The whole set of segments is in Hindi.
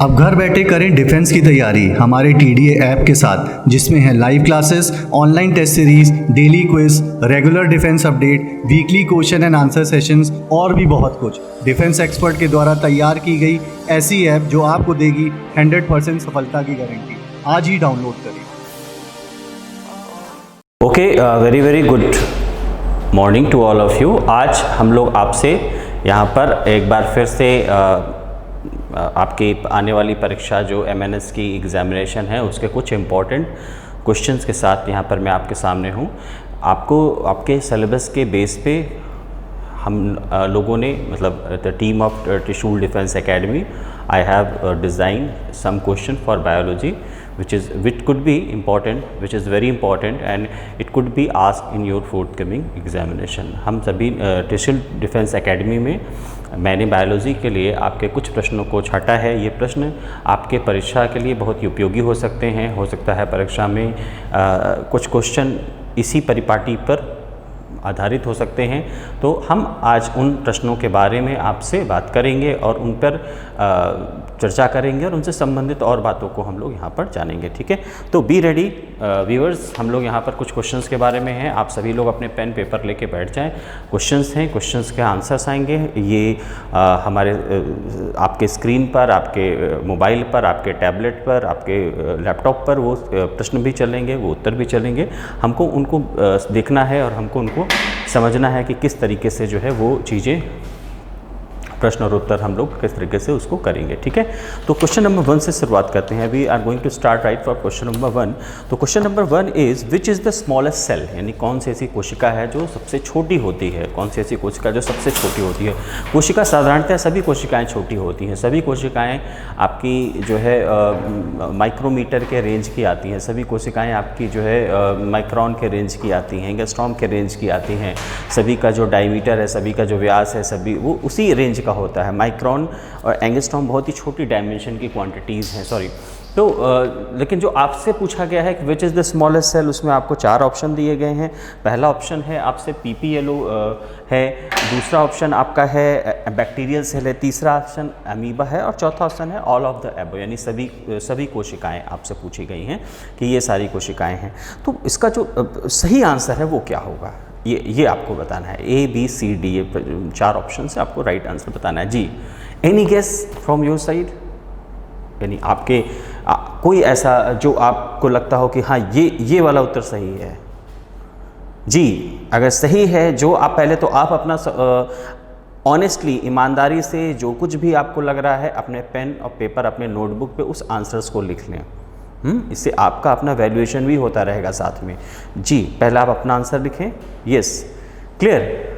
अब घर बैठे करें डिफेंस की तैयारी हमारे TDA ऐप के साथ, जिसमें है live classes, online test series, daily quiz, regular defence update, weekly question and answer sessions और भी बहुत कुछ। डिफेंस एक्सपर्ट के द्वारा तैयार की गई ऐसी ऐप जो आपको देगी 100% सफलता की गारंटी। आज ही डाउनलोड करें। Okay, very very good morning to all of you. आज हम लोग आपसे यहाँ पर एक बार फिर से आपकी आने वाली परीक्षा जो MNS की एग्ज़ामिनेशन है उसके कुछ इम्पॉर्टेंट क्वेश्चंस के साथ यहाँ पर मैं आपके सामने हूँ। आपको आपके सिलेबस के बेस पे हम लोगों ने मतलब द टीम ऑफ त्रिशूल defence academy I have designed some question for biology which could be important, which is very important and it could be asked in your forthcoming examination। हम सभी त्रिशूल डिफेंस एकेडमी में मैंने बायोलॉजी के लिए आपके कुछ प्रश्नों को छाटा है। ये प्रश्न आपके परीक्षा के लिए बहुत ही उपयोगी हो सकते हैं। हो सकता है परीक्षा में कुछ क्वेश्चन इसी परिपाटी पर आधारित हो सकते हैं। तो हम आज उन प्रश्नों के बारे में आपसे बात करेंगे और उन पर चर्चा करेंगे और उनसे संबंधित और बातों को हम लोग यहाँ पर जानेंगे। ठीक है, तो बी रेडी व्यूअर्स। हम लोग यहाँ पर कुछ क्वेश्चंस के बारे में हैं। आप सभी लोग अपने पेन पेपर लेके बैठ जाएं। क्वेश्चंस हैं, क्वेश्चंस के आंसर्स आएंगे। ये हमारे आपके स्क्रीन पर, आपके मोबाइल पर, आपके टैबलेट पर, आपके लैपटॉप पर वो प्रश्न भी चलेंगे, वो उत्तर भी चलेंगे। हमको उनको देखना है और हमको उनको समझना है कि किस तरीके से जो है वो चीज़ें प्रश्न और उत्तर हम लोग किस तरीके से उसको करेंगे। ठीक है, तो क्वेश्चन नंबर 1 से शुरुआत करते हैं। We are going to start right for question number 1। तो question number 1 is which is the smallest cell, यानी कौन सी ऐसी कोशिका है जो सबसे छोटी होती है। कौन सी ऐसी कोशिका जो सबसे छोटी होती है। कोशिका साधारणतः सभी कोशिकाएं छोटी होती हैं। सभी कोशिकाएं आपकी जो है माइक्रोमीटर के रेंज की आती हैं। सभी कोशिकाएं आपकी जो है माइक्रोन के रेंज की आती हैं, एंगस्ट्रॉम के रेंज की आती हैं। सभी का जो डायमीटर है, सभी का जो व्यास है, सभी वो उसी रेंज का होता है। माइक्रोन और एंगस्ट्रॉम बहुत ही छोटी डायमेंशन की क्वांटिटीज़ हैं। सॉरी, तो लेकिन जो आपसे पूछा गया है कि which is the smallest cell, उसमें आपको 4 ऑप्शन दिए गए हैं। पहला ऑप्शन है आपसे PPLO है, दूसरा ऑप्शन आपका है बैक्टीरियल सेल है, तीसरा ऑप्शन अमीबा है और चौथा ऑप्शन है ऑल ऑफ द एबो, यानी सभी कोशिकाएं आपसे पूछी गई हैं कि ये सारी कोशिकाएं हैं। तो इसका जो सही आंसर है वो क्या होगा, ये आपको बताना है। A B C D, ये 4 ऑप्शन से आपको राइट आंसर बताना है। जी, any guess from your side, यानी आपके कोई ऐसा जो आपको लगता हो कि हाँ ये वाला उत्तर सही है। जी, अगर सही है जो आप पहले तो आप अपना ऑनेस्टली, ईमानदारी से जो कुछ भी आपको लग रहा है अपने पेन और पेपर, अपने नोटबुक पे उस आंसर्स को लिख लें। इससे आपका अपना वैल्यूएशन भी होता रहेगा साथ में। जी, पहले आप अपना आंसर लिखें। Yes, clear.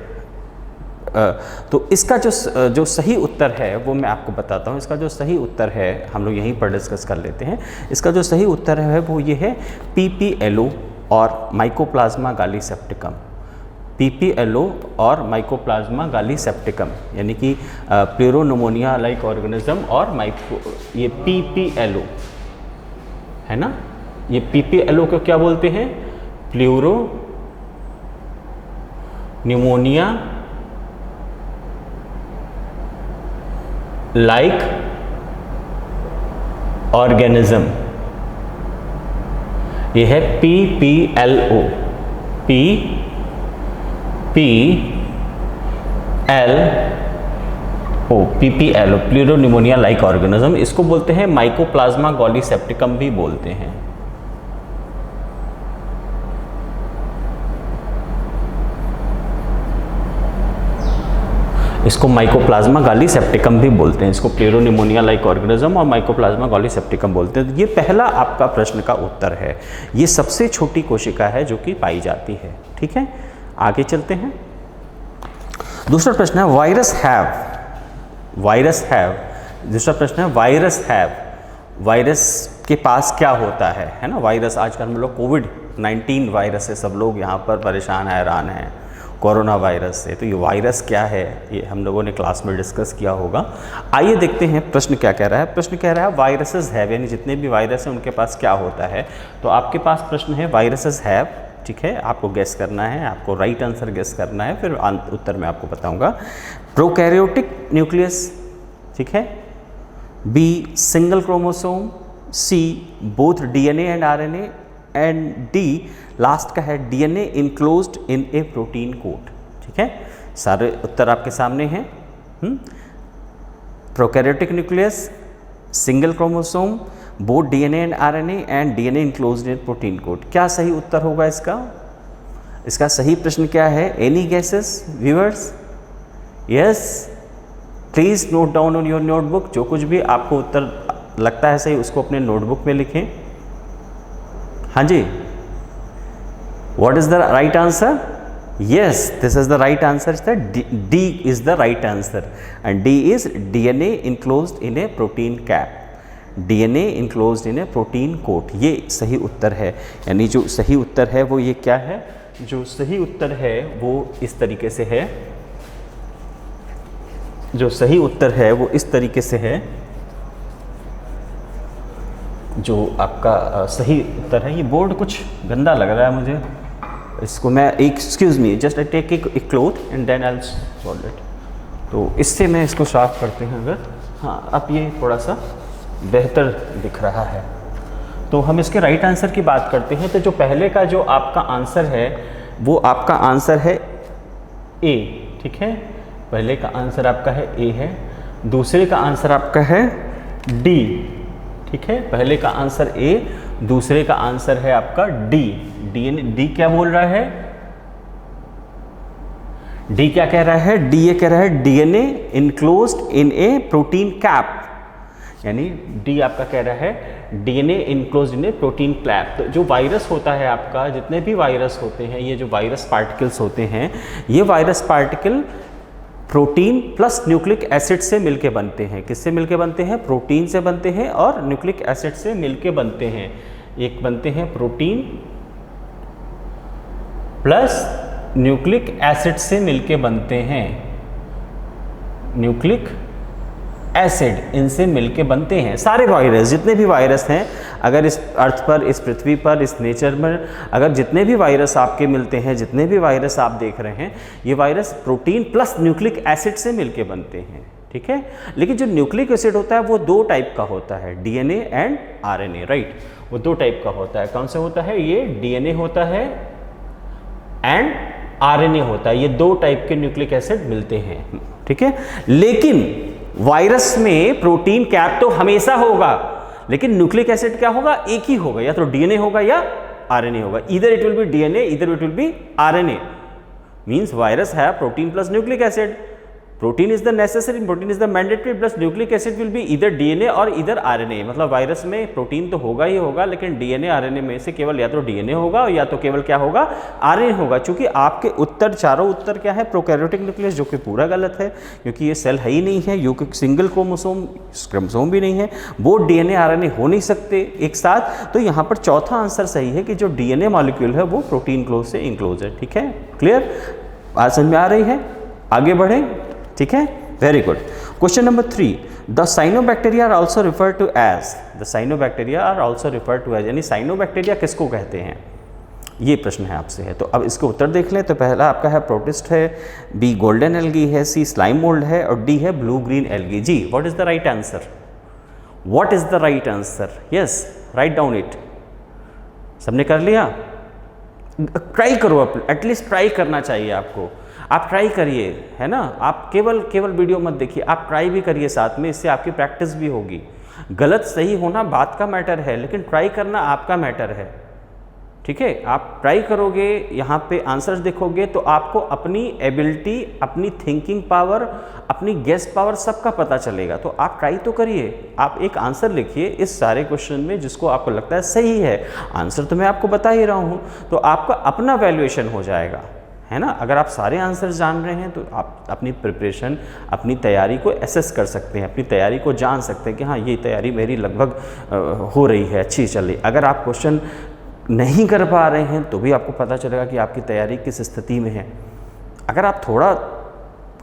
तो इसका जो सही उत्तर है वो मैं आपको बताता हूँ। इसका जो सही उत्तर है हम लोग यहीं पर डिस्कस कर लेते हैं। इसका जो सही उत्तर है वो ये है PPLO और माइकोप्लाज्मा गालीसेप्टिकम। PPLO और माइकोप्लाज्मा गालीसेप्टिकम, यानी कि प्लूरोनमोनिया लाइक ऑर्गेनिज्म और ये PPLO है ना। ये PPLO को क्या बोलते हैं? प्लूरो न्यूमोनिया लाइक ऑर्गेनिज्म, ये है PPLO। PPLO pleuropneumonia like organism. इसको बोलते हैं माइकोप्लाज्मा गालीसेप्टिकम भी बोलते हैं। इसको माइकोप्लाज्मा गालीसेप्टिकम भी बोलते हैं। इसको प्लूरोन्यूमोनिया लाइक ऑर्गेनिज्म और माइकोप्लाज्मा गालीसेप्टिकम बोलते हैं। ये पहला आपका प्रश्न का उत्तर है। ये सबसे छोटी कोशिका है जो कि पाई जाती है। ठीक है, आगे चलते हैं। दूसरा प्रश्न है वायरस हैव। दूसरा प्रश्न है वायरस के पास क्या होता है ना। वायरस, आजकल हम लोग कोविड-19 वायरस से सब लोग यहाँ पर परेशान हैरान हैं, कोरोना वायरस से। तो ये वायरस क्या है ये हम लोगों ने क्लास में डिस्कस किया होगा। आइए देखते हैं प्रश्न क्या कह रहा है। प्रश्न कह रहा है वायरसेस हैव, यानी जितने भी वायरस हैं उनके पास क्या होता है। तो आपके पास प्रश्न है वायरसेस हैव। ठीक है, आपको गेस करना है, आपको राइट आंसर गेस करना है, फिर उत्तर मैं आपको बताऊंगा। प्रोकैरियोटिक न्यूक्लियस, ठीक है, B single chromosome, C both DNA and RNA, and D last का है DNA enclosed in a protein coat. ठीक है, सारे उत्तर आपके सामने हैं। Prokaryotic nucleus, single chromosome, both DNA and RNA and DNA enclosed in protein coat. क्या सही उत्तर होगा इसका? इसका सही प्रश्न क्या है? Any guesses viewers? Yes, please note down on your notebook. जो कुछ भी आपको उत्तर लगता है सही उसको अपने नोटबुक में लिखें। हाँ जी, what is the right answer? Yes, this is the right answer. D is the right answer, and D is DNA enclosed in a protein cap. DNA enclosed in a protein coat. ये सही उत्तर है। यानी जो सही उत्तर है वो ये क्या है? जो सही उत्तर है वो इस तरीके से है। जो सही उत्तर है वो इस तरीके से है। जो आपका सही उत्तर है, ये बोर्ड कुछ गंदा लग रहा है मुझे, इसको मैं excuse me, just I take a cloth and then I solve it. तो इससे मैं इसको साफ करते हैं अगर, हाँ अब ये थोड़ा सा बेहतर दिख रहा है। तो हम इसके राइट आंसर की बात करते हैं। तो जो पहले का जो आपका आंसर है वो आपका आंसर है ए। ठीक है, पहले का आंसर आपका है ए है, दूसरे का आंसर आपका है डी। ठीक है, पहले का आंसर ए, दूसरे का आंसर है आपका डी। डी क्या बोल रहा है? डी क्या कह रहा है? डी ये कह रहा है DNA enclosed in a protein cap. यानी डी आपका कह रहा है DNA enclosed in a protein cap. तो जो वायरस होता है आपका, जितने भी वायरस होते हैं, ये जो वायरस पार्टिकल्स होते हैं, ये virus particle protein plus nucleic acid से मिलके बनते हैं। किससे मिलके बनते हैं? प्रोटीन से बनते हैं और न्यूक्लिक एसिड से मिलके बनते हैं। एक बनते हैं प्रोटीन प्लस न्यूक्लिक एसिड से मिलके बनते हैं। न्यूक्लिक एसिड इनसे मिलके बनते हैं सारे वायरस। जितने भी वायरस हैं, अगर इस अर्थ पर, इस पृथ्वी पर, इस नेचर में अगर जितने भी वायरस आपके मिलते हैं, जितने भी वायरस आप देख रहे हैं, ये virus protein plus nucleic acid से मिलके बनते हैं। ठीक है, लेकिन जो न्यूक्लिक एसिड होता है वो दो टाइप का होता है, डीएनए एंड आरएनए। राइट, वो दो टाइप का होता है। कौन सा होता है? ये डीएनए होता है एंड आरएनए होता है। ये दो टाइप के न्यूक्लिक एसिड मिलते हैं। ठीक है, लेकिन वायरस में प्रोटीन कैप तो हमेशा होगा, लेकिन न्यूक्लिक एसिड क्या होगा? एक ही होगा, या तो डीएनए होगा या आरएनए होगा। इधर इट विल बी डीएनए, इधर it will be RNA. Means virus है protein plus nucleic acid. Protein is the necessary, protein is the mandatory, plus nucleic acid will be इधर डीएनए और इधर आरएनए। मतलब वायरस में प्रोटीन तो होगा ही होगा, लेकिन डीएनए आरएनए में से केवल या तो डीएनए होगा या तो केवल क्या होगा? आरएनए होगा। चूंकि आपके उत्तर, चारों उत्तर क्या है? प्रोकैरियोटिक न्यूक्लियस, जो कि पूरा गलत है, क्योंकि ये सेल है ही नहीं है। यो सिंगल क्रोमोसोम भी नहीं है, वो डीएनए आरएनए हो नहीं सकते एक साथ। तो यहाँ पर चौथा आंसर सही है कि जो डीएनए मॉलिक्यूल है वो प्रोटीन क्लोज से इनक्लोज है। ठीक है, क्लियर? बात समझ में आ रही है? आगे बढ़े। ठीक है, very good. Question number 3, the cyanobacteria are also refer to as. The cyanobacteria are also refer to as, यानी साइनोबैक्टीरिया किसको कहते हैं? ये प्रश्न है आपसे है। तो अब इसके उत्तर देख लें। तो पहला आपका है प्रोटिस्ट है, बी गोल्डन एल्गी है, सी स्लाइम मोल्ड है, और डी है ब्लू ग्रीन एल्गी। जी, what is the right answer? What is the right answer? Yes, write down it. सबने कर लिया? ट्राई करो, एटलीस्ट ट्राई करना चाहिए आपको। आप ट्राई करिए, है ना? आप केवल वीडियो मत देखिए, आप ट्राई भी करिए साथ में, इससे आपकी प्रैक्टिस भी होगी। गलत सही होना बात का मैटर है, लेकिन ट्राई करना आपका मैटर है। ठीक है, आप ट्राई करोगे, यहाँ पे आंसर्स देखोगे तो आपको अपनी एबिलिटी, अपनी थिंकिंग पावर, अपनी गेस पावर सबका पता चलेगा। तो आप ट्राई तो करिए। आप एक आंसर लिखिए इस सारे क्वेश्चन में जिसको आपको लगता है सही है। आंसर तो मैं आपको बता ही रहा हूँ, तो आपका अपना वैल्यूएशन हो जाएगा, है ना? अगर आप सारे आंसर जान रहे हैं तो आप अपनी प्रिपरेशन, अपनी तैयारी को एसेस कर सकते हैं, अपनी तैयारी को जान सकते हैं कि हाँ, ये तैयारी मेरी लगभग हो रही है, अच्छी चल रही। अगर आप क्वेश्चन नहीं कर पा रहे हैं तो भी आपको पता चलेगा कि आपकी तैयारी किस स्थिति में है। अगर आप थोड़ा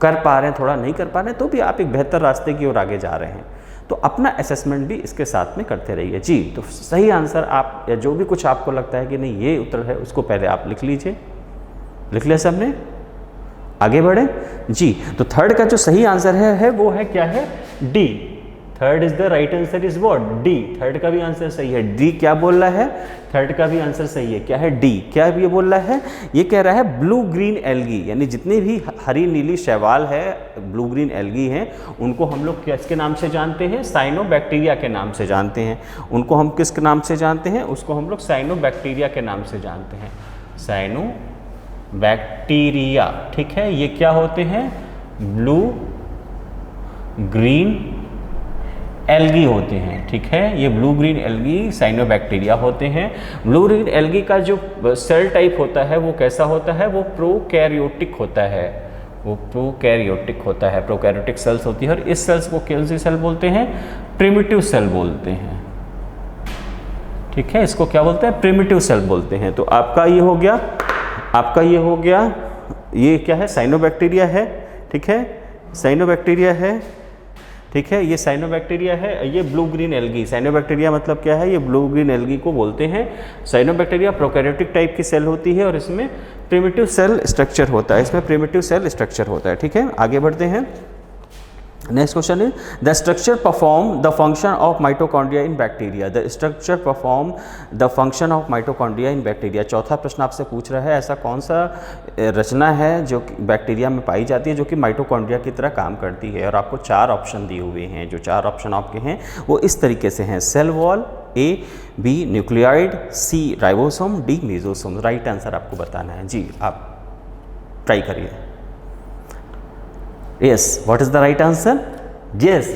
कर पा रहे हैं, थोड़ा नहीं कर पा रहे हैं, तो भी आप एक बेहतर रास्ते की ओर आगे जा रहे हैं। तो अपना असेसमेंट भी इसके साथ में करते रहिए। जी, तो सही आंसर आप, या जो भी कुछ आपको लगता है कि नहीं ये उत्तर है, उसको पहले आप लिख लीजिए। लिख लिया सबने? आगे बढ़े। जी, तो थर्ड का जो सही आंसर है वो है क्या है? D. Third is the right answer is what, D. Third का भी आंसर सही है। डी क्या बोल रहा है, थर्ड का भी आंसर सही है। क्या है, डी। क्या ये बोल रहा है, ये कह रहा है ब्लू ग्रीन एल्गी, यानी जितने भी हरी नीली शैवाल है, ब्लू ग्रीन एल्गी हैं, उनको हम लोग किसके नाम से जानते हैं, साइनोबैक्टीरिया के नाम से जानते हैं। उनको हम किस नाम से जानते हैं, उसको हम लोग साइनोबैक्टीरिया के नाम से जानते हैं, साइनोबैक्टीरिया। ठीक है, ये क्या होते हैं, ब्लू ग्रीन एल्गी होते हैं। ठीक है, ये ब्लू ग्रीन एल्गी साइनोबैक्टीरिया होते हैं। ब्लू ग्रीन एल्गी का जो सेल टाइप होता है वो कैसा होता है, वो प्रोकैरियोटिक होता है, वो प्रोकैरियोटिक होता है, प्रोकैरियोटिक सेल्स होती है। और इस सेल्स को कौन सी सेल बोलते हैं, प्रिमिटिव सेल बोलते हैं। ठीक है, इसको क्या बोलते हैं, प्रिमिटिव सेल बोलते हैं। तो आपका ये हो गया, आपका ये हो गया, ये क्या है, साइनोबैक्टीरिया है। ठीक है, साइनोबैक्टीरिया है। ठीक है, ये साइनोबैक्टीरिया है। ये ब्लू ग्रीन एल्गी, साइनोबैक्टीरिया मतलब क्या है, ये ब्लू ग्रीन एल्गी को बोलते हैं। साइनोबैक्टीरिया प्रोकैरियोटिक टाइप की सेल होती है और इसमें प्रिमिटिव सेल स्ट्रक्चर होता है, इसमें प्रिमिटिव सेल स्ट्रक्चर होता है। ठीक है, आगे बढ़ते हैं। Next question is the structure perform the function of mitochondria in bacteria. The structure perform the function of mitochondria in bacteria. चौथा प्रश्न आपसे पूछ रहा है, ऐसा कौन सा रचना है जो बैक्टीरिया में पाई जाती है जो कि माइटोकॉन्ड्रिया की तरह काम करती है। और आपको 4 ऑप्शन दिए हुए हैं, जो 4 ऑप्शन आपके हैं वो इस तरीके से हैं, cell wall, A, B nucleoid, C ribosome, D mesosome. Right answer आपको बताना है जी, आप ट्राई करिए। Yes, what is the right answer? Yes,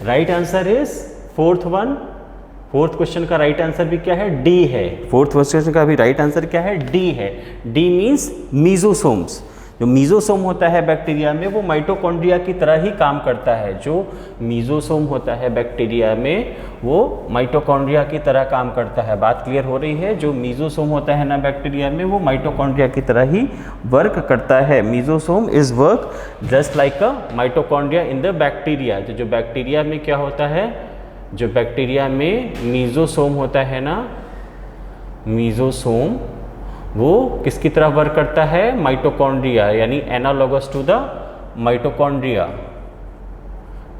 right answer is fourth one. Fourth question का राइट आंसर भी क्या है, डी है। फोर्थ क्वेश्चन का भी राइट आंसर क्या है, डी है। D means mesosomes. जो मीजोसोम होता है बैक्टीरिया में वो माइटोकॉन्ड्रिया की तरह ही काम करता है। जो मीजोसोम होता है बैक्टीरिया में वो माइटोकॉन्ड्रिया की तरह काम करता है। बात क्लियर हो रही है, जो मीजोसोम होता है ना बैक्टीरिया में वो माइटोकॉन्ड्रिया की तरह ही वर्क करता है। Mesosome is work just like a mitochondria in the bacteria. जो बैक्टीरिया में क्या होता है, जो बैक्टीरिया में मीजोसोम होता है ना, मीजोसोम वो किसकी तरह वर्क करता है, माइटोकॉन्ड्रिया, यानी एनालॉगस टू द माइटोकॉन्ड्रिया।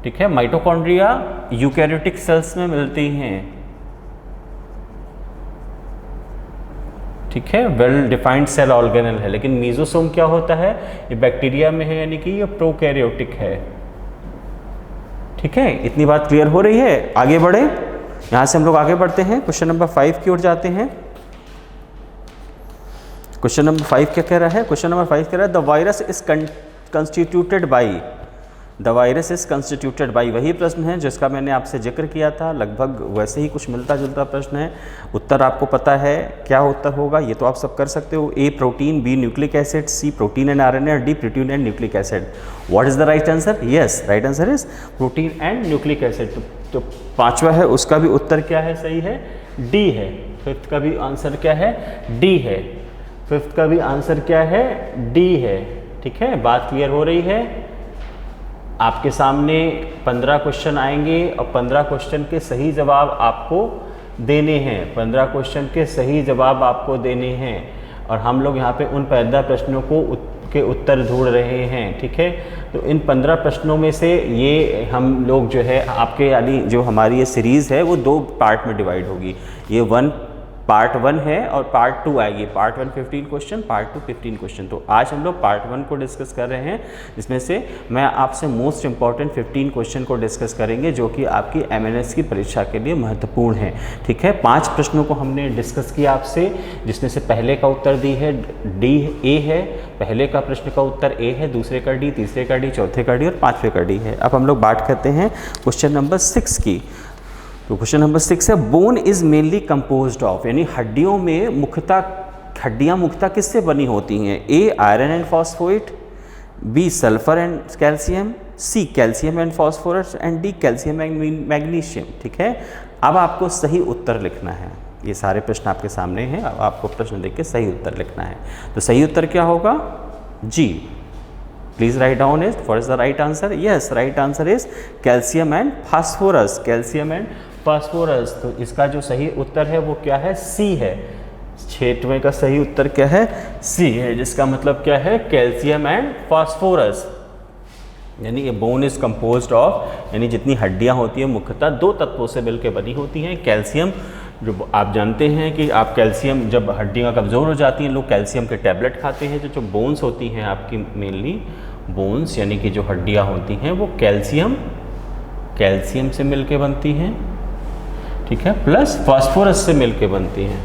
ठीक है, माइटोकॉन्ड्रिया यूकैरियोटिक सेल्स में मिलती हैं। ठीक है, वेल डिफाइंड सेल ऑर्गेनल है। लेकिन मीजोसोम क्या होता है, ये बैक्टीरिया में है, यानी कि ये प्रोकैरियोटिक है। ठीक है, इतनी बात क्लियर हो रही है। आगे बढ़े, यहां से हम लोग आगे बढ़ते हैं, क्वेश्चन नंबर 5 की ओर जाते हैं। क्वेश्चन नंबर 5 क्या कह रहा है, क्वेश्चन नंबर 5 कह रहा है the virus is constituted by, the virus is constituted by. वही प्रश्न है जिसका मैंने आपसे जिक्र किया था, लगभग वैसे ही कुछ मिलता जुलता प्रश्न है। उत्तर आपको पता है क्या उत्तर होगा, ये तो आप सब कर सकते हो। A protein, B nucleic acid, C protein and RNA, और D protein and nucleic acid. What is the right answer? Yes, right answer is protein and nucleic acid. तो पांचवा है, उसका भी उत्तर क्या है, सही है, डी है। फिफ्थ का भी आंसर क्या है, डी है। फिफ्थ का भी आंसर क्या है, डी है। ठीक है, बात क्लियर हो रही है। आपके सामने 15 क्वेश्चन आएंगे और 15 क्वेश्चन के सही जवाब आपको देने हैं। 15 क्वेश्चन के सही जवाब आपको देने हैं और हम लोग यहाँ पे उन 15 प्रश्नों के उत्तर ढूंढ रहे हैं। ठीक है, तो इन 15 प्रश्नों में से ये हम लोग जो है आपके, यानी जो हमारी ये सीरीज़ है वो 2 पार्ट में डिवाइड होगी। ये पार्ट 1 है और पार्ट 2 आएगी। Part 1 15 question, part 2 15 question. तो आज हम लोग पार्ट 1 को डिस्कस कर रहे हैं, जिसमें से मैं आपसे मोस्ट इंपॉर्टेंट 15 क्वेश्चन को डिस्कस करेंगे जो कि आपकी एमएनएस की परीक्षा के लिए महत्वपूर्ण है। ठीक है, 5 प्रश्नों को हमने डिस्कस किया आपसे, जिसमें से पहले का उत्तर डी है, ए है। पहले का प्रश्न का उत्तर ए है, दूसरे का डी, तीसरे का डी, चौथे का डी और 5वें का डी है। अब हम लोग बात करते हैं क्वेश्चन नंबर 6 की। तो क्वेश्चन नंबर 6 है bone is mainly composed of, यानी हड्डियों में हड्डियां मुख्यतः किससे बनी होती हैं? A iron and phosphorate, B sulphur and calcium, C calcium and phosphorus and D calcium and magnesium. ठीक है, अब आपको सही उत्तर लिखना है। ये सारे प्रश्न आपके सामने हैं, अब आपको प्रश्न देख के सही उत्तर लिखना है। तो सही उत्तर क्या होगा? जी, please write down it. What is the right answer? Yes, right answer is calcium and phosphorus, calcium and phosphorus. तो इसका जो सही उत्तर है वो क्या है? सी है। 6वें का सही उत्तर क्या है? सी है, जिसका मतलब क्या है? Calcium and phosphorus. यानी ये बोन इज़ कंपोज्ड ऑफ, यानी जितनी हड्डियाँ होती हैं मुख्यतः दो तत्वों से मिलकर बनी होती हैं। कैल्शियम, जो आप जानते हैं कि आप कैल्शियम, जब हड्डियाँ कमज़ोर हो जाती हैं लोग कैल्शियम के टैबलेट खाते हैं। जो बोन्स होती हैं आपकी, मेनली बोन्स यानी कि जो हड्डियाँ होती हैं वो कैल्शियम से मिलके बनती हैं, ठीक है, प्लस फास्फोरस से मिलके बनती हैं,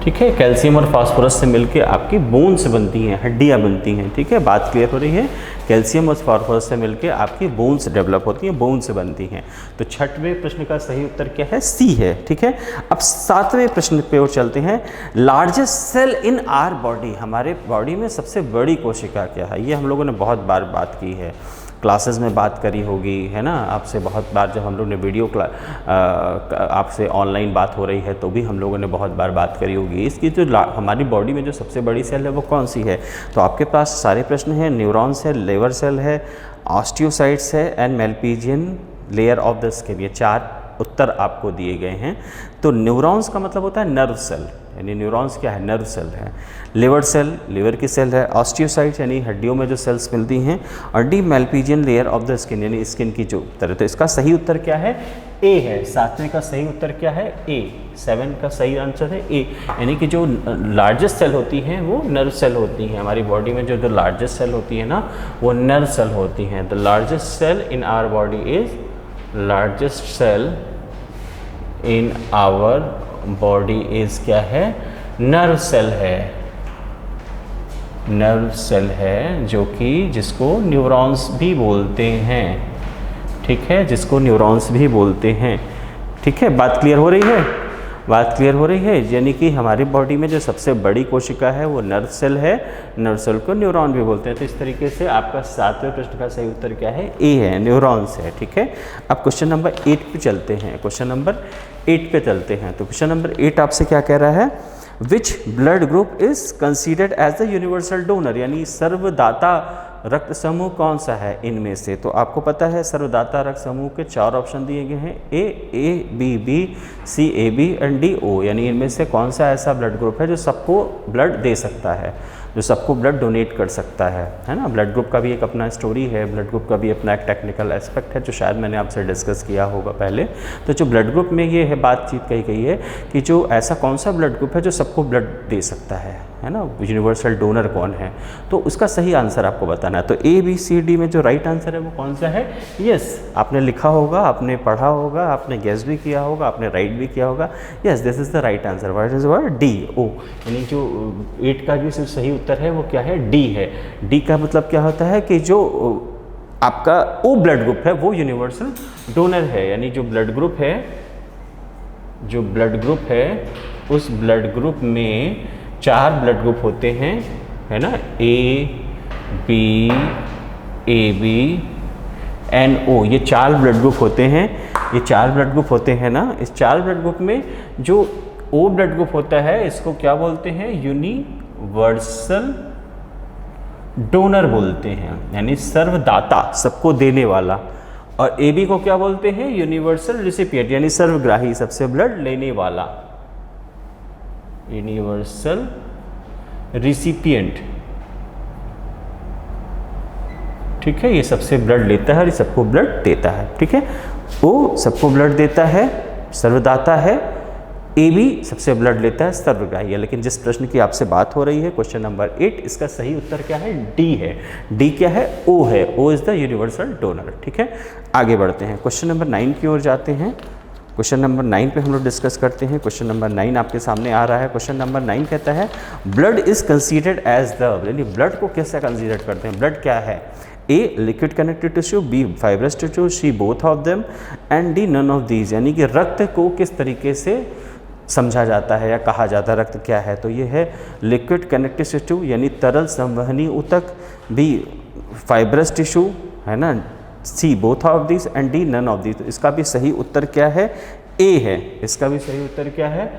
ठीक है। कैल्शियम और फास्फोरस से मिलके आपकी बोन्स बनती हैं, हड्डियाँ बनती हैं, ठीक है। बात क्लियर हो रही है। कैल्शियम और फास्फोरस से मिलके आपकी बोन्स डेवलप होती हैं, बोन से बनती हैं। तो छठवें प्रश्न का सही उत्तर क्या है? सी है, ठीक है। अब सातवें प्रश्न पे और चलते हैं। Largest cell in our body, हमारे बॉडी में सबसे बड़ी कोशिका क्या है? ये हम लोगों ने बहुत बार बात की है, क्लासेस में बात करी होगी, है ना। आपसे बहुत बार जब हम लोग ने आपसे ऑनलाइन बात हो रही है तो भी हम लोगों ने बहुत बार बात करी होगी। इसकी जो हमारी बॉडी में जो सबसे बड़ी सेल है वो कौन सी है? तो आपके पास सारे प्रश्न हैं। न्यूरॉन्स है, लिवर सेल है, ऑस्टियोसाइट्स है and Malpighian layer of the skin. ये 4 उत्तर आपको दिए गए हैं। तो न्यूरॉन्स का मतलब होता है नर्व सेल, यानी न्यूरॉन्स क्या है? नर्व सेल है। लिवर सेल, लिवर की सेल है। ऑस्टियोसाइट्स यानी हड्डियों में जो सेल्स मिलती हैं, और D Malpighian layer of the skin यानी स्किन की जो उत्तर है। तो इसका सही उत्तर क्या है? ए है। 7वें का सही उत्तर क्या है? ए। 7 का सही आंसर है ए, यानी कि जो लार्जेस्ट सेल होती हैं वो नर्व सेल होती हैं। हमारी बॉडी में जो लार्जेस्ट सेल होती है ना वो नर्व सेल होती हैं। The largest cell in our body is, largest cell in our body is क्या है? नर्व सेल है। नर्व सेल है जो कि जिसको न्यूरॉन्स भी बोलते हैं, ठीक है, जिसको न्यूरॉन्स भी बोलते हैं, ठीक है। बात क्लियर हो रही है? बात क्लियर हो रही है। यानी कि हमारी बॉडी में जो सबसे बड़ी कोशिका है वो नर्व सेल है, नर्व सेल को न्यूरॉन भी बोलते हैं। तो इस तरीके से आपका 7वें प्रश्न का सही उत्तर क्या है? ए है, न्यूरॉन्स है, ठीक है। अब क्वेश्चन नंबर 8 पे चलते हैं। क्वेश्चन नंबर 8 पे चलते हैं। तो क्वेश्चन नंबर 8 आपसे क्या कह रहा है? Which blood group is considered as the universal donor, यानी सर्वदाता रक्त समूह कौन सा है इनमें से? तो आपको पता है सर्वदाता रक्त समूह के 4 ऑप्शन दिए गए हैं, A, B, B, C, A, B and D, O. यानी इनमें से कौन सा ऐसा ब्लड ग्रुप है जो सबको ब्लड दे सकता है, जो सबको ब्लड डोनेट कर सकता है ना। ब्लड ग्रुप का भी एक अपना स्टोरी है, ब्लड ग्रुप का भी अपना एक टेक्निकल एस्पेक्ट है जो शायद मैंने आपसे डिस्कस किया होगा पहले। तो जो ब्लड ग्रुप में ये है बातचीत कही गई है कि जो ऐसा कौन सा ब्लड ग्रुप है जो सबको ब्लड दे सकता है ना, यूनिवर्सल डोनर कौन है? तो उसका सही आंसर आपको बताना है। तो ए, बी, सी, डी में जो राइट आंसर है वो कौन सा है? यस, आपने लिखा होगा, आपने पढ़ा होगा, आपने गेस भी किया होगा, आपने राइट भी किया होगा। Yes, this is the right answer. What is word? D, O. यानी जो 8 का जो सही उत्तर है वो क्या है? डी है। डी का मतलब क्या होता है कि जो आपका ओ ब्लड ग्रुप है वो यूनिवर्सल डोनर है। यानी जो ब्लड ग्रुप है, जो ब्लड ग्रुप है उस ब्लड ग्रुप में 4 ब्लड ग्रुप होते हैं, है ना, ए बी एन ओ। ये 4 ब्लड ग्रुप होते हैं, ये 4 ब्लड ग्रुप होते हैं ना। इस 4 ब्लड ग्रुप में जो ओ ब्लड ग्रुप होता है इसको क्या बोलते हैं? यूनिवर्सल डोनर बोलते हैं, यानी सर्वदाता, सबको देने वाला। और ए बी को क्या बोलते हैं? यूनिवर्सल रिसिपिएंट, यानी सर्वग्राही, सबसे ब्लड लेने वाला, यूनिवर्सल रिसिपिएंट, ठीक है। ये सबसे ब्लड लेता है और ये सबको ब्लड देता है, ठीक है। वो सबको ब्लड देता है, सर्वदाता है। ए बी सबसे ब्लड लेता है, सर्वग्राही है। लेकिन जिस प्रश्न की आपसे बात हो रही है क्वेश्चन नंबर 8, इसका सही उत्तर क्या है? डी है। डी क्या है? ओ है। O is the universal donor, ठीक है। आगे बढ़ते हैं, क्वेश्चन नंबर 9 की ओर जाते हैं। क्वेश्चन नंबर 9 पे हम लोग डिस्कस करते हैं। क्वेश्चन नंबर 9 आपके सामने आ रहा है। क्वेश्चन नंबर 9 कहता है blood is considered as the, यानी ब्लड को कैसे कंसीडर करते हैं? ब्लड क्या है? A, liquid connective tissue, B, fibrous tissue, C, both of them and D, none of these. यानी कि रक्त को किस तरीके से समझा जाता है या कहा जाता है, रक्त क्या है? तो ये है लिक्विड कनेक्टिव टिश्यू यानी तरल संवहनी ऊतक, बी, फाइब्रस टिश्यू, है ना, C, both of this and D, none of this. तो इसका भी सही उत्तर क्या है? ए है। इसका भी सही उत्तर क्या है?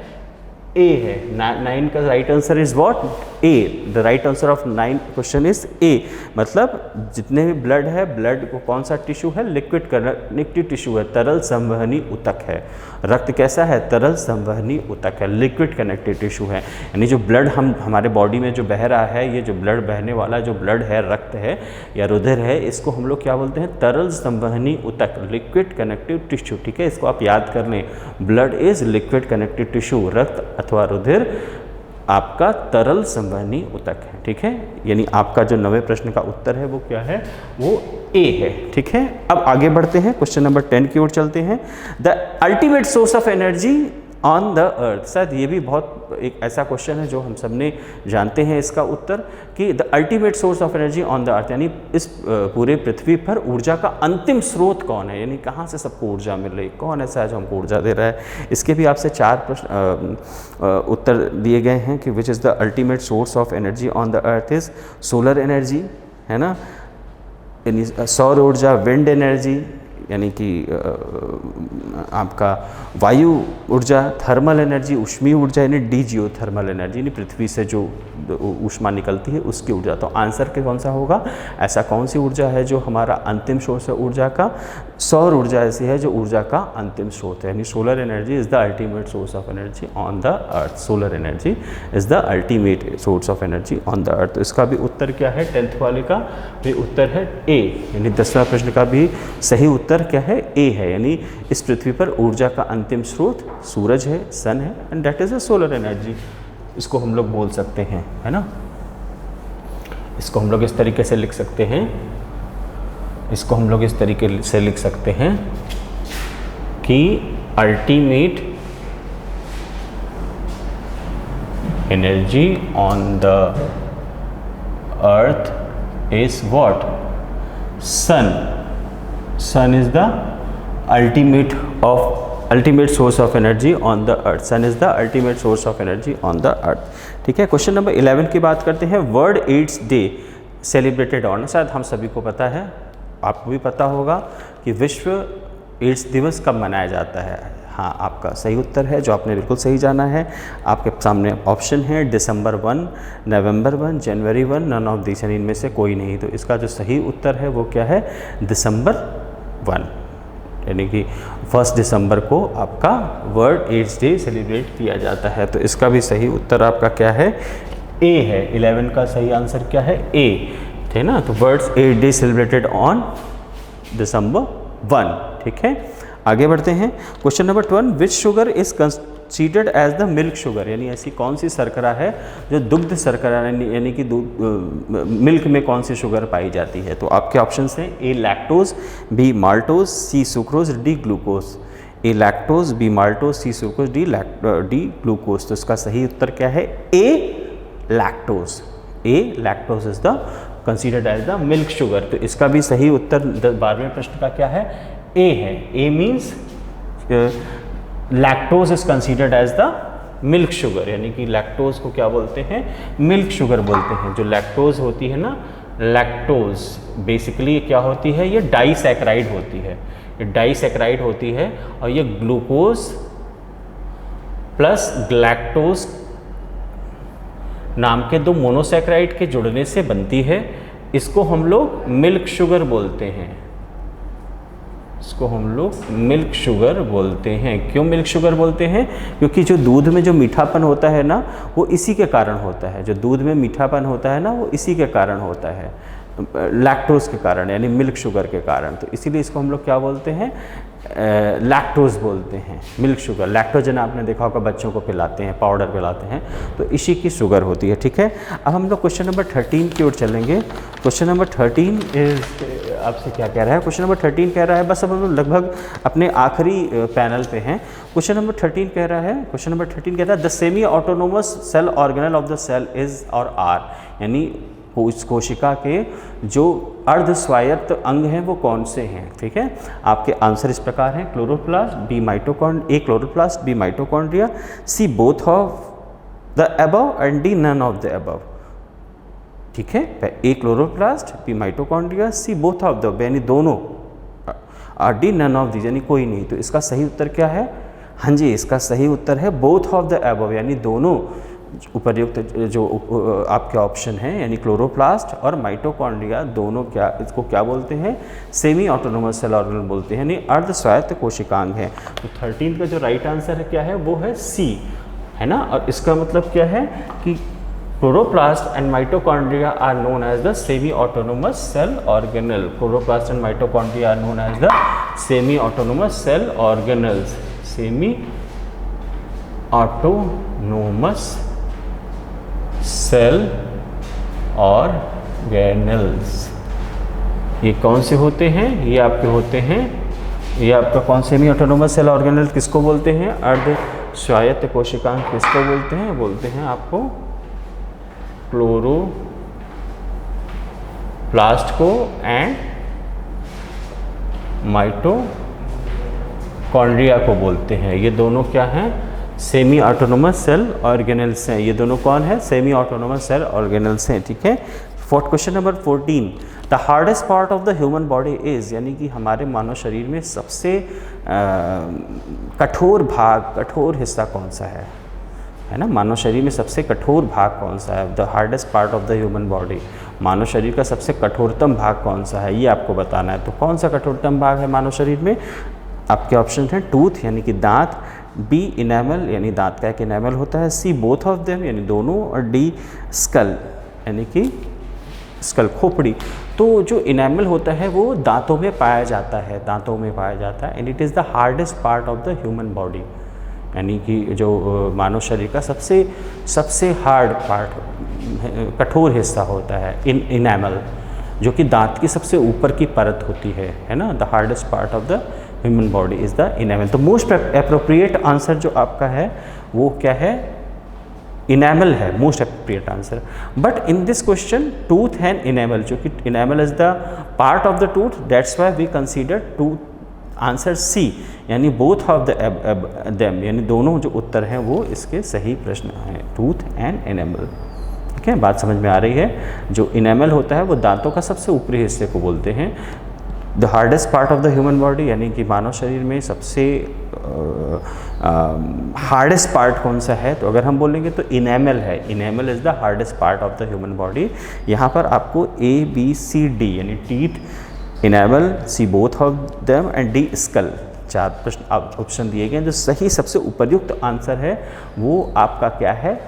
ए है। 9 का right answer is what? A, the right answer of 9 question is a. मतलब जितने भी ब्लड है, ब्लड को कौन सा टिश्यू है? लिक्विड कनेक्टिव टिश्यू है, तरल संवहनी ऊतक है। रक्त कैसा है? तरल संवहनी ऊतक है, लिक्विड कनेक्टिव टिश्यू है। यानी जो ब्लड हमारे बॉडी में जो बह रहा है, ये जो ब्लड बहने वाला जो ब्लड है, रक्त है या रुधिर है, इसको हम लोग क्या बोलते हैं? तरल संवहनी ऊतक, लिक्विड कनेक्टिव टिश्यू। ठीक है, इसको आप याद कर लें, blood is liquid connective tissue. रक्त अथवा रुधिर आपका तरल संवहनी ऊतक है। ठीक है, यानी आपका जो 9वें प्रश्न का उत्तर है वो क्या है? वो ए है। ठीक है, अब आगे बढ़ते हैं, क्वेश्चन नंबर 10 की ओर चलते हैं। The ultimate source of energy on the अर्थ। शायद ये भी बहुत एक ऐसा क्वेश्चन है जो हम सबने जानते हैं इसका उत्तर, कि the ultimate source of energy on the अर्थ, यानी इस पूरे पृथ्वी पर ऊर्जा का अंतिम स्रोत कौन है? यानी कहाँ से सबको ऊर्जा मिल रही, कौन ऐसा है जो हमको ऊर्जा दे रहा है? इसके भी आपसे 4 प्रश्न उत्तर दिए गए हैं कि which is the ultimate source of energy on the earth is solar energy, है ना, यानी सौर ऊर्जा, विंड एनर्जी यानी कि आपका वायु ऊर्जा, थर्मल एनर्जी, ऊष्मीय ऊर्जा यानी डी जियो थर्मल एनर्जी, यानी पृथ्वी से जो ऊष्मा निकलती है उसकी ऊर्जा। तो आंसर के कौन सा होगा? ऐसा कौन सी ऊर्जा है जो हमारा अंतिम सोर्स है ऊर्जा का? सौर ऊर्जा ऐसी है जो ऊर्जा का अंतिम स्रोत है, यानी solar energy is the ultimate source of energy on the earth. Solar energy is the ultimate source of energy on the अर्थ। तो इसका भी उत्तर क्या है? 10th वाले का भी उत्तर है ए, यानी 10वां प्रश्न का भी सही उत्तर क्या है? ए है, यानी इस पृथ्वी पर ऊर्जा का अंतिम स्रोत सूरज है, सन है, and that is a solar energy. इसको हम लोग बोल सकते हैं, है ना, इसको हम लोग इस तरीके से लिख सकते हैं, इसको हम लोग इस तरीके से लिख सकते हैं कि ultimate energy on the earth is what? Sun. Sun is the ultimate source of energy on the earth. Sun is the ultimate source of energy on the earth. ठीक है, क्वेश्चन नंबर 11 की बात करते हैं। World AIDS day celebrated on, शायद हम सभी को पता है, आपको भी पता होगा कि विश्व एड्स दिवस कब मनाया जाता है। हाँ, आपका सही उत्तर है, जो आपने बिल्कुल सही जाना है। आपके सामने ऑप्शन है दिसंबर 1, नवंबर 1, जनवरी 1, नन ऑफ दिस, यानी इनमें से कोई नहीं। तो इसका जो सही उत्तर है वो क्या है? दिसंबर 1, यानी कि 1 दिसंबर को आपका वर्ल्ड एड्स डे सेलिब्रेट किया जाता है। तो इसका भी सही उत्तर आपका क्या है? ए है। 11 का सही आंसर क्या है? ए, ठीक ना। तो world AIDS day celebrated on December 1। ठीक है, आगे बढ़ते हैं। Question number 12, which sugar is considered as the milk sugar, यानी ऐसी कौन सी शर्करा है जो दुग्ध शर्करा यानी कि मिल्क में कौन सी शुगर पाई जाती है? तो आपके ऑप्शन हैं A lactose, B maltose, C sucrose, D glucose. A lactose, B maltose, C sucrose, D glucose. तो इसका सही उत्तर क्या है? A lactose. A lactose is the considered as the milk sugar. तो इसका भी सही उत्तर 12वें प्रश्न का क्या है? ए है। A means lactose is considered as the milk sugar, यानी कि लैक्टोज को क्या बोलते हैं? मिल्क शुगर बोलते हैं। जो लैक्टोज होती है ना, लैक्टोज बेसिकली क्या होती है? ये डाइसैकेराइड होती है, ये डाइसैकेराइड होती है, और ये ग्लूकोज प्लस ग्लैक्टोज नाम के 2 मोनोसैकेराइड के जुड़ने से बनती है। इसको हम लोग मिल्क शुगर बोलते हैं, इसको हम लोग मिल्क शुगर बोलते हैं। क्यों मिल्क शुगर बोलते हैं? क्योंकि जो दूध में जो मीठापन होता है ना, वो इसी के कारण होता है। जो दूध में मीठापन होता है ना, वो इसी के कारण होता है, लैक्टोज के कारण, यानी मिल्क शुगर के कारण। तो इसीलिए इसको हम लोग क्या बोलते हैं? लैक्टोज बोलते हैं, मिल्क शुगर। लैक्टोजन आपने देखा होगा, बच्चों को पिलाते हैं, पाउडर पिलाते हैं, तो इसी की शुगर होती है। ठीक है, अब हम लोग क्वेश्चन नंबर 13 की ओर चलेंगे। क्वेश्चन नंबर 13 आपसे क्या कह रहा है? क्वेश्चन नंबर 13 कह रहा है, बस अब हम लोग लगभग अपने आखिरी पैनल पे हैं। क्वेश्चन नंबर 13 कह रहा है, क्वेश्चन नंबर 13 कहता है the semi autonomous cell organelle of the cell is और आर, यानी इस कोशिका के जो अर्ध स्वायत्त अंग हैं वो कौन से हैं? ठीक है, आपके आंसर इस प्रकार हैं। Chloroplast, B mitochondria, A chloroplast, B mitochondria, C both of the above and D none of the above. ठीक है, A chloroplast, B mitochondria, C both of the, यानी दोनों, और डी नन ऑफ दी, यानी कोई नहीं। तो इसका सही उत्तर क्या है? हाँ जी, इसका सही उत्तर है बोथ ऑफ द अबव, यानी दोनों उपर्युक्त जो आपके ऑप्शन हैं यानी क्लोरोप्लास्ट और माइटोकॉन्ड्रिया दोनों इसको क्या बोलते हैं, सेमी ऑटोनोमस सेल ऑर्गेनल बोलते हैं, यानी अर्ध स्वायत्त कोशिकांग है। तो 13 का जो राइट आंसर है क्या है, वो है सी, है ना। और इसका मतलब क्या है कि chloroplast and mitochondria are known as the semi autonomous cell organelle. Chloroplast and mitochondria are known as the semi autonomous cell organelles, semi autonomous cell organelles. ये कौन से होते हैं, ये आपके होते हैं, ये आपका कौन सेमी ऑटोनोमस सेल ऑर्गेनल किसको बोलते हैं, अर्ध स्वायत्त कोशिकांग किसको बोलते हैं, बोलते हैं आपको क्लोरोप्लास्ट को एंड माइटोकॉन्ड्रिया को बोलते हैं। ये दोनों क्या हैं, सेमी ऑटोनोमस सेल ऑर्गेनल्स हैं। ये दोनों कौन है, सेमी ऑटोनोमस सेल ऑर्गेनल्स हैं, ठीक है। Question number 14, the hardest part of the human body is, यानी कि हमारे मानव शरीर में सबसे कठोर भाग, कठोर हिस्सा कौन सा है ना। मानव शरीर में सबसे कठोर भाग कौन सा है, the hardest part of the human body, मानव शरीर का सबसे कठोरतम भाग कौन सा है, ये आपको बताना है। तो कौन सा कठोरतम भाग है मानव शरीर में, आपके ऑप्शन हैं टूथ यानी कि दांत, बी इनेमल यानी दांत का एक इनेमल होता है, सी बोथ ऑफ देम यानी दोनों, और डी स्कल यानी कि स्कल खोपड़ी। तो जो इनेमल होता है वो दांतों में पाया जाता है, दांतों में पाया जाता है, and it is the hardest part of the human body, यानी कि जो मानव शरीर का सबसे हार्ड पार्ट, कठोर हिस्सा होता है इनेमल, जो कि दांत की सबसे ऊपर की परत होती है ना। The hardest part of the human body is the enamel. तो मोस्ट अप्रोप्रिएट आंसर जो आपका है वो क्या है, इनेमल है, most appropriate answer. But in this question tooth and enamel, जो कि enamel is the part of the tooth, that's why we consider tooth answer C, यानी बोथ ऑफ द देम, यानी दोनों जो उत्तर हैं वो इसके सही प्रश्न हैं, टूथ एंड इनेमल। ठीक है, बात समझ में आ रही है। जो इनेमल होता है वो दांतों का सबसे ऊपरी हिस्से को बोलते हैं। The hardest part of the human body, यानी कि मानव शरीर में सबसे हार्डेस्ट पार्ट कौन सा है, तो अगर हम बोलेंगे तो इनेमल है, enamel is the hardest part of the human body. यहाँ पर आपको A, B, C, D यानी teeth, enamel, C both of them and D skull, 4 प्रश्न ऑप्शन दिए गए। जो सही सबसे उपयुक्त आंसर है वो आपका क्या है,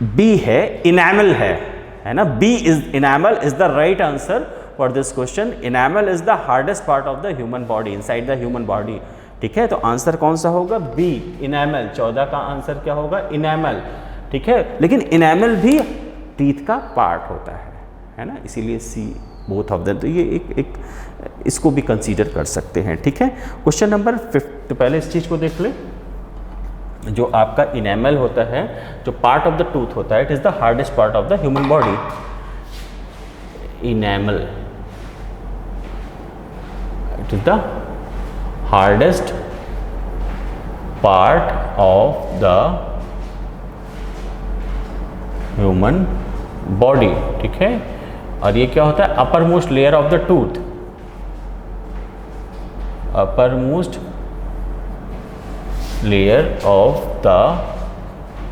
बी है, इनेमल है ना। B is enamel is the right answer for this question. Enamel is the hardest part of the human body, inside the human body. ठीक है, तो आंसर कौन सा होगा, बी, इनेमल। 14 का आंसर क्या होगा, इनेमल। ठीक है, लेकिन इनेमल भी टीथ का पार्ट होता है ना, इसीलिए सी बोथ ऑफ देम। तो ये एक इसको भी कंसीडर कर सकते हैं। ठीक है, क्वेश्चन नंबर 5, तो पहले इस चीज़ को देख ले, जो आपका इनेमल होता है, जो पार्ट ऑफ द टूथ होता है, it is the hardest part of the human body. Enamel, it is the hardest part of the human body. ठीक है, और ये क्या होता है, upper most layer of the tooth, upper most layer of the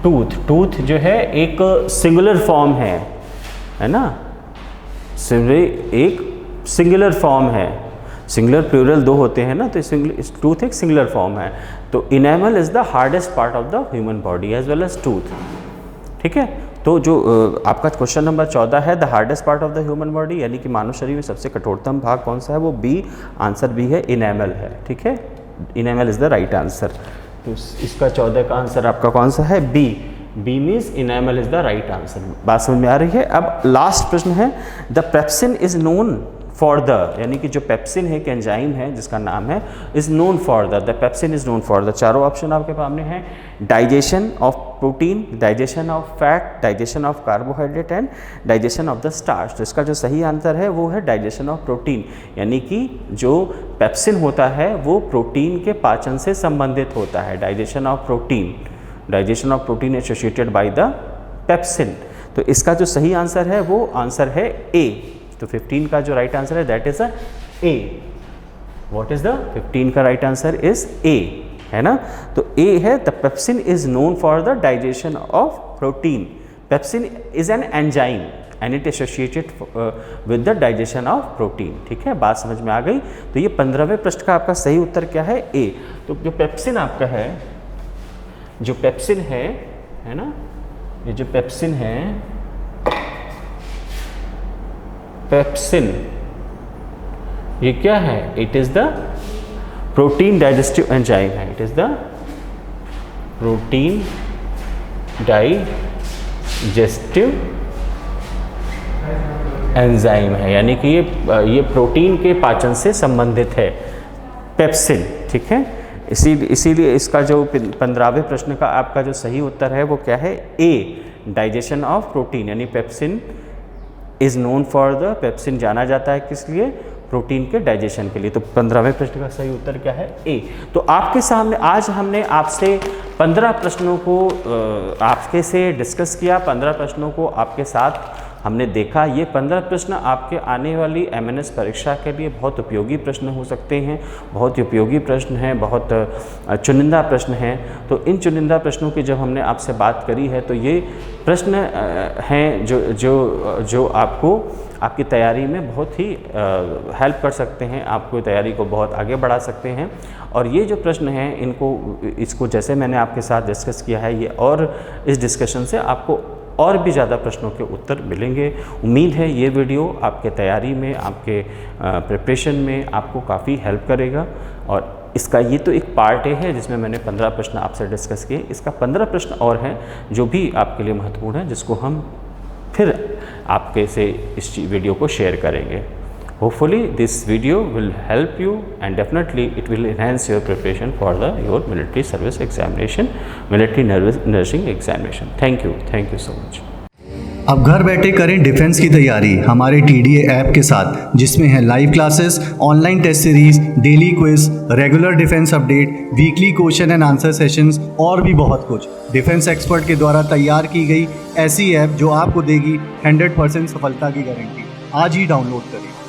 tooth. Tooth जो है एक सिंगुलर फॉर्म है ना, एक सिंगुलर फॉर्म है, सिंगुलर प्लूरल 2 होते हैं ना, तो टूथ एक सिंगुलर फॉर्म है। तो enamel is the hardest part of the human body as well as tooth. ठीक है, तो जो आपका क्वेश्चन नंबर 14 है, the hardest part of the human body, यानी कि मानव शरीर में सबसे कठोरतम भाग कौन सा है, वो बी, आंसर बी है, इनेमल है। ठीक है, enamel is the right answer. तो इसका 14 का आंसर आपका कौन सा है, B. B means enamel is the right answer. बात समझ में आ रही है। अब लास्ट प्रश्न है, the pepsin is known for the, यानी कि जो पेप्सिन है, एक एंजाइम है जिसका नाम है, is known for the pepsin is known for the. चारों ऑप्शन आपके सामने हैं, digestion of protein, digestion of fat, digestion of carbohydrate and digestion of the starch. तो इसका जो सही आंसर है वो है डाइजेशन ऑफ प्रोटीन, यानी कि जो पेप्सिन होता है वो प्रोटीन के पाचन से संबंधित होता है। Digestion of protein associated by the pepsin. तो इसका जो सही आंसर है वो आंसर है ए। तो 15 का जो राइट आंसर है that is a. What is the 15 का राइट आंसर इज ए, है ना। तो ए है, the pepsin is known for the digestion of protein. Pepsin is an enzyme and it associated with the digestion of protein. ठीक है, बात समझ में आ गई। तो ये 15वें प्रश्न का आपका सही उत्तर क्या है? ए। तो जो पेप्सिन आपका है, जो पेप्सिन है ना, ये जो पेप्सिन है, पेप्सिन ये क्या है? It is the protein digestive enzyme है। It is the protein digestive enzyme है, यानी कि ये प्रोटीन के पाचन से संबंधित है पेप्सिन। ठीक है, इसीलिए इसका जो 15वें प्रश्न का आपका जो सही उत्तर है वो क्या है? ए, डाइजेशन ऑफ प्रोटीन, यानी pepsin is known for the, pepsin जाना जाता है किस लिए? प्रोटीन के डाइजेशन के लिए। तो 15वें प्रश्न का सही उत्तर क्या है? ए। तो आपके सामने आज हमने आपसे 15 प्रश्नों को आपके से डिस्कस किया, 15 प्रश्नों को आपके साथ हमने देखा। ये 15 प्रश्न आपके आने वाली MNS परीक्षा के लिए बहुत उपयोगी प्रश्न हो सकते हैं, बहुत उपयोगी प्रश्न हैं, बहुत चुनिंदा प्रश्न हैं। तो इन चुनिंदा प्रश्नों की जब हमने आपसे बात करी है तो ये प्रश्न हैं जो आपको आपकी तैयारी में बहुत ही हेल्प कर सकते हैं, आपको तैयारी को बहुत आगे बढ़ा सकते हैं। और ये जो प्रश्न हैं इसको जैसे मैंने आपके साथ डिस्कस किया है, ये और इस डिस्कशन से आपको और भी ज़्यादा प्रश्नों के उत्तर मिलेंगे। उम्मीद है ये वीडियो आपके तैयारी में, आपके प्रिपरेशन में आपको काफ़ी हेल्प करेगा। और इसका ये तो एक पार्ट है जिसमें मैंने 15 प्रश्न आपसे डिस्कस किए। इसका 15 प्रश्न और हैं जो भी आपके लिए महत्वपूर्ण है, जिसको हम फिर आपके से इस वीडियो को शेयर करेंगे। Hopefully this video will help you and definitely it will enhance your preparation for your military service examination, military nursing examination. Thank you so much. अब घर बैठे करें डिफेंस की तैयारी हमारे TDA ऐप के साथ, जिसमें है live classes, online test series, daily quiz, regular defence update, weekly question and answer sessions और भी बहुत कुछ। डिफेंस एक्सपर्ट के द्वारा तैयार की गई ऐसी ऐप जो आपको देगी 100% सफलता की गारंटी। आज ही डाउनलोड करें।